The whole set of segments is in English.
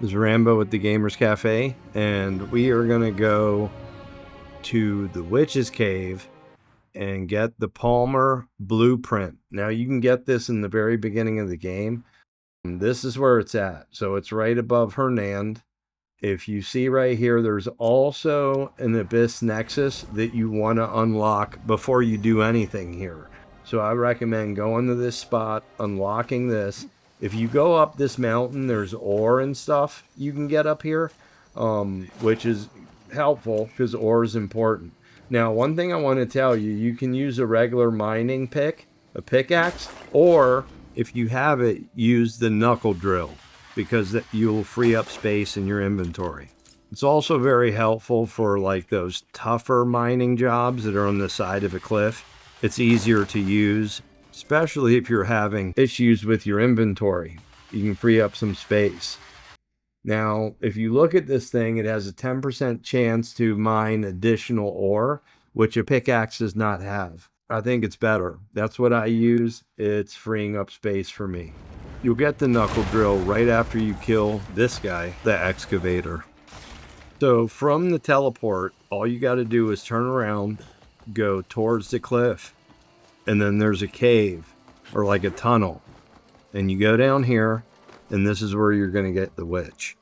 This is Rambo at the Gamers Cafe, and we are going to go to the Witch's Cave and get the Palmer blueprint. Now, you can get this in the very beginning of the game. And this is where it's at. So it's right above Hernand. If you see right here, there's also an Abyss Nexus that you want to unlock before you do anything here. So I recommend going to this spot, unlocking this. If you go up this mountain, there's ore and stuff you can get up here, which is helpful because ore is important. Now, one thing I want to tell you, you can use a regular mining pick, a pickaxe, or if you have it, use the knuckle drill because you'll free up space in your inventory. It's also very helpful for like those tougher mining jobs that are on the side of a cliff. It's easier to use, especially if you're having issues with your inventory. You can free up some space. Now, if you look at this thing, it has a 10% chance to mine additional ore, which a pickaxe does not have. I think it's better. That's what I use. It's freeing up space for me. You'll get the knuckle drill right after you kill this guy, the excavator. So from the teleport, all you got to do is turn around, go towards the cliff, and then there's a cave or like a tunnel, and you go down here, and this is where you're going to get the witch.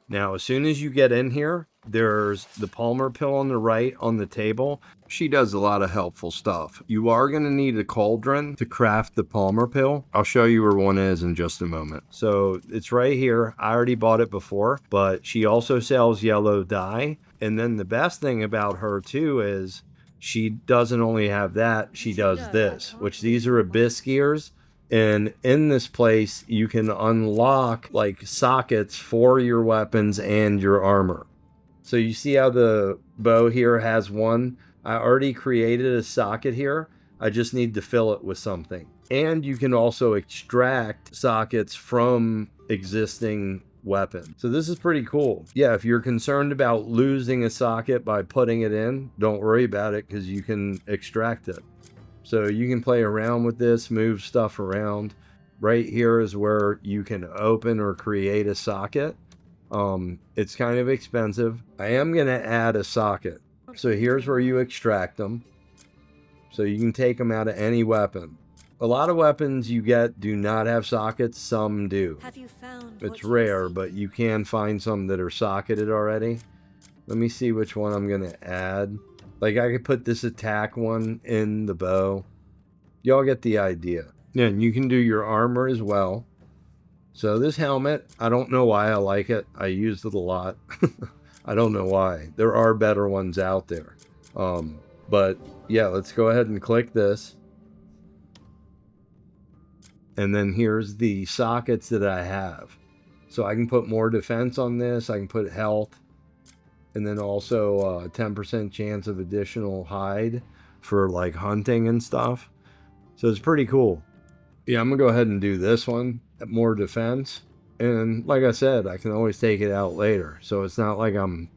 Now, as soon as you get in here, there's the Palmer pill on the right on the table. She does a lot of helpful stuff. You are going to need a cauldron to craft the Palmer pill. I'll show you where one is in just a moment. So it's right here. I already bought it before, but she also sells yellow dye. And then the best thing about her too is she doesn't only have that, she does this, which these are abyss gears. And in this place, you can unlock like sockets for your weapons and your armor. So you see how the bow here has one? I already created a socket here. I just need to fill it with something. And you can also extract sockets from existing weapons. So this is pretty cool. Yeah, if you're concerned about losing a socket by putting it in, don't worry about it because you can extract it. So you can play around with this, move stuff around. Right here is where you can open or create a socket. It's kind of expensive. I am going to add a socket. So here's where you extract them. So you can take them out of any weapon. A lot of weapons you get do not have sockets. Some do. Have you found it's rare, but you can find some that are socketed already. Let me see which one I'm going to add. Like I could put this attack one in the bow. Y'all get the idea. And you can do your armor as well. So this helmet, I don't know why I like it. I used it a lot. I don't know why. There are better ones out there. But yeah, let's go ahead and click this. And then here's the sockets that I have. So I can put more defense on this. I can put health. And then also a 10% chance of additional hide for like hunting and stuff. So it's pretty cool. Yeah, I'm going to go ahead and do this one. More defense. And like I said, I can always take it out later. So it's not like I'm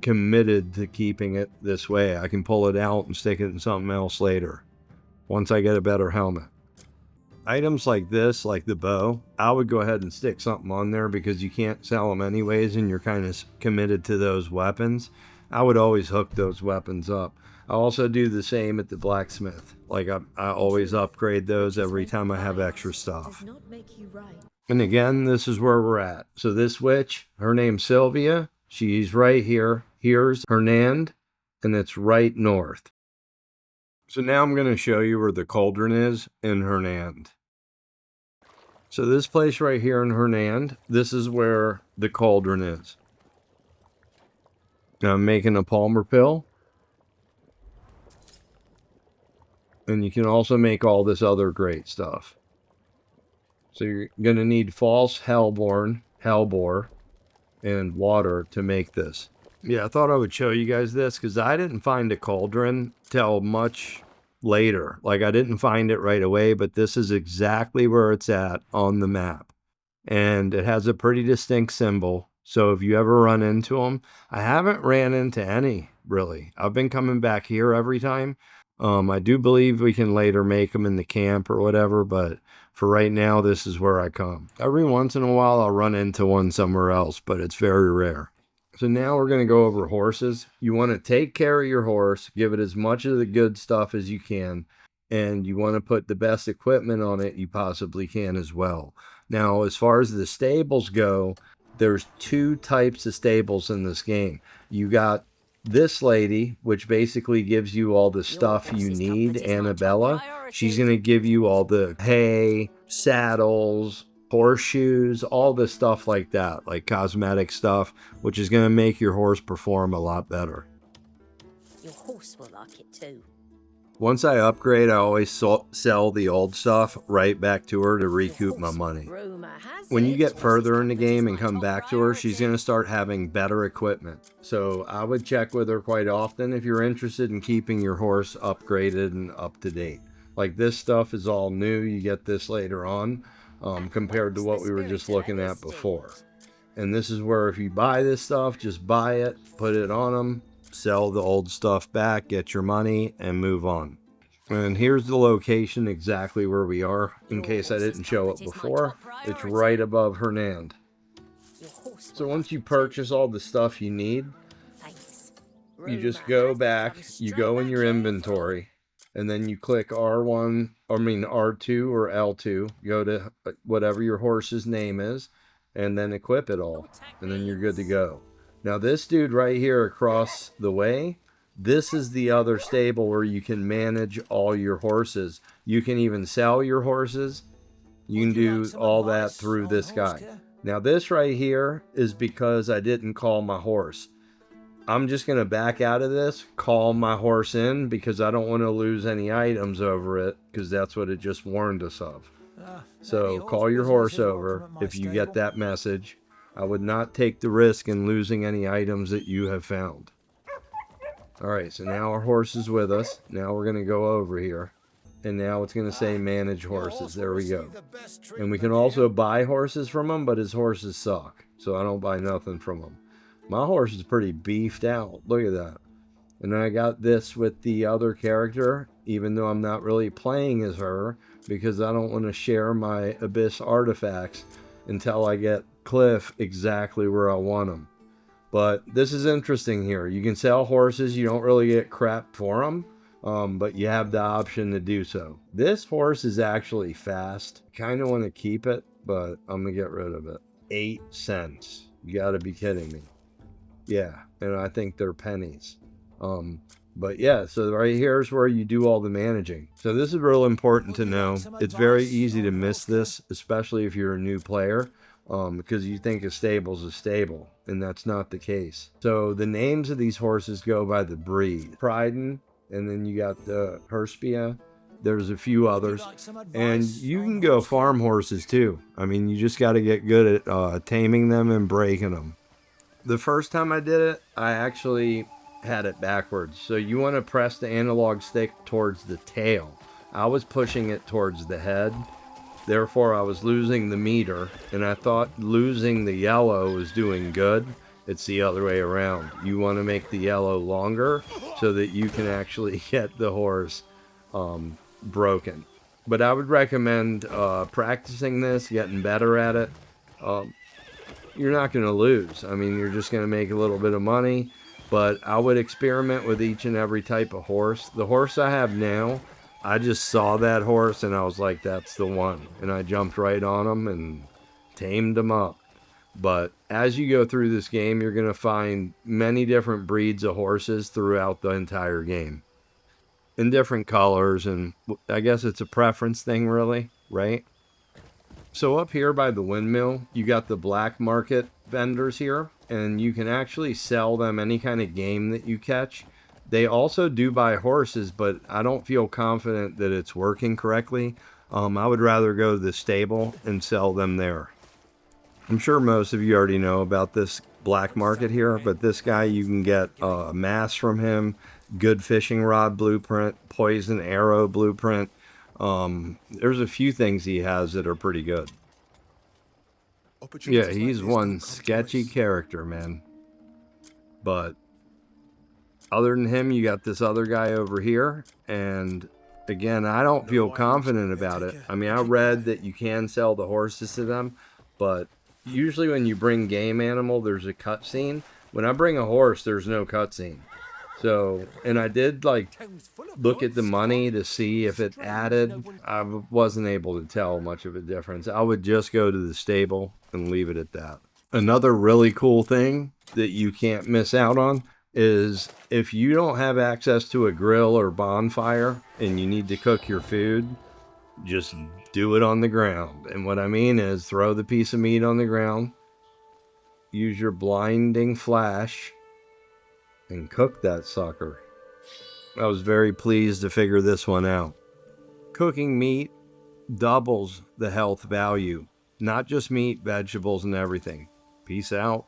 committed to keeping it this way. I can pull it out and stick it in something else later. Once I get a better helmet. Items like this, like the bow, I would go ahead and stick something on there because you can't sell them anyways and you're kind of committed to those weapons. I would always hook those weapons up. I also do the same at the blacksmith. Like I always upgrade those every time I have extra stuff. And again, this is where we're at. So this witch, her name's Sylvia. She's right here. Here's Hernand, and it's right north. So now I'm going to show you where the cauldron is in Hernand. So this place right here in Hernand, this is where the cauldron is. Now I'm making a Palmer pill. And you can also make all this other great stuff. So you're going to need false hellbore, and water to make this. Yeah, I thought I would show you guys this because I didn't find a cauldron till much later. Like I didn't find it right away, but this is exactly where it's at on the map. And it has a pretty distinct symbol. So if you ever run into them, I haven't ran into any really. I've been coming back here every time. I do believe we can later make them in the camp or whatever, but for right now, this is where I come. Every once in a while, I'll run into one somewhere else, but it's very rare. So now we're going to go over horses. You want to take care of your horse, give it as much of the good stuff as you can, and you want to put the best equipment on it you possibly can as well. Now, as far as the stables go, there's two types of stables in this game. You got this lady, which basically gives you all the stuff you need, Annabella. She's going to give you all the hay, saddles, horseshoes, all the stuff like that, like cosmetic stuff, which is going to make your horse perform a lot better. Your horse will like it too. Once I upgrade, I always sell the old stuff right back to her to recoup my money. When you get further in the game and come back to her, she's going to start having better equipment. So I would check with her quite often if you're interested in keeping your horse upgraded and up to date. Like this stuff is all new. You get this later on compared to what we were just looking at before. And this is where if you buy this stuff, just buy it, put it on them, sell the old stuff back, get your money, and move on. And here's the location exactly where we are, in case I didn't show it before. It's right above Hernand. So once you purchase all the stuff you need, you just go back, you go in your inventory, and then you click R2 or L2, go to whatever your horse's name is, and then equip it all, and then you're good to go. Now this dude right here across the way, this is the other stable where you can manage all your horses. You can even sell your horses. You can do all that through this guy. Now this right here is because I didn't call my horse. I'm just going to back out of this, call my horse in, because I don't want to lose any items over it, because that's what it just warned us of. So call your horse over if you get that message. I would not take the risk in losing any items that you have found. Alright, so now our horse is with us. Now we're going to go over here. And now it's going to say manage horses. There we go. And we can also buy horses from him, but his horses suck. So I don't buy nothing from him. My horse is pretty beefed out. Look at that. And I got this with the other character, even though I'm not really playing as her, because I don't want to share my Abyss artifacts until I get Cliff exactly where I want him. But this is interesting here. You can sell horses. You don't really get crap for them, but you have the option to do so. This horse is actually fast. Kind of want to keep it, but I'm going to get rid of it. 8 cents. You got to be kidding me. Yeah, and I think they're pennies. But yeah, so right here is where you do all the managing. So this is real important to know. It's very easy to miss this, especially if you're a new player, because you think a stable's a stable, and that's not the case. So the names of these horses go by the breed. Pryden, and then you got the Herspia. There's a few others, and you can go farm horses too. I mean, you just got to get good at taming them and breaking them. The first time I did it, I actually had it backwards. So you want to press the analog stick towards the tail. I was pushing it towards the head. Therefore, I was losing the meter, and I thought losing the yellow was doing good. It's the other way around. You want to make the yellow longer so that you can actually get the horse broken. But I would recommend practicing this, getting better at it. You're not going to lose. I mean, you're just going to make a little bit of money. But I would experiment with each and every type of horse. The horse I have now, I just saw that horse and I was like, that's the one. And I jumped right on him and tamed him up. But as you go through this game, you're going to find many different breeds of horses throughout the entire game. In different colors, and I guess it's a preference thing really, right? So up here by the windmill, you got the black market vendors here, and you can actually sell them any kind of game that you catch. They also do buy horses, but I don't feel confident that it's working correctly. I would rather go to the stable and sell them there. I'm sure most of you already know about this black market here, but this guy, you can get a mask from him, good fishing rod blueprint, poison arrow blueprint. There's a few things he has that are pretty good. Yeah, he's one sketchy character, man. But Other than him, you got this other guy over here. And again, I don't feel confident about it. I mean, I read that you can sell the horses to them, but usually when you bring game animal, there's a cutscene. When I bring a horse, there's no cutscene. So, and I did like look at the money to see if it added. I wasn't able to tell much of a difference. I would just go to the stable and leave it at that. Another really cool thing that you can't miss out on is if you don't have access to a grill or bonfire and you need to cook your food, just do it on the ground. And what I mean is throw the piece of meat on the ground, use your blinding flash, and cook that sucker. I was very pleased to figure this one out. Cooking meat doubles the health value, not just meat, vegetables, and everything. Peace out.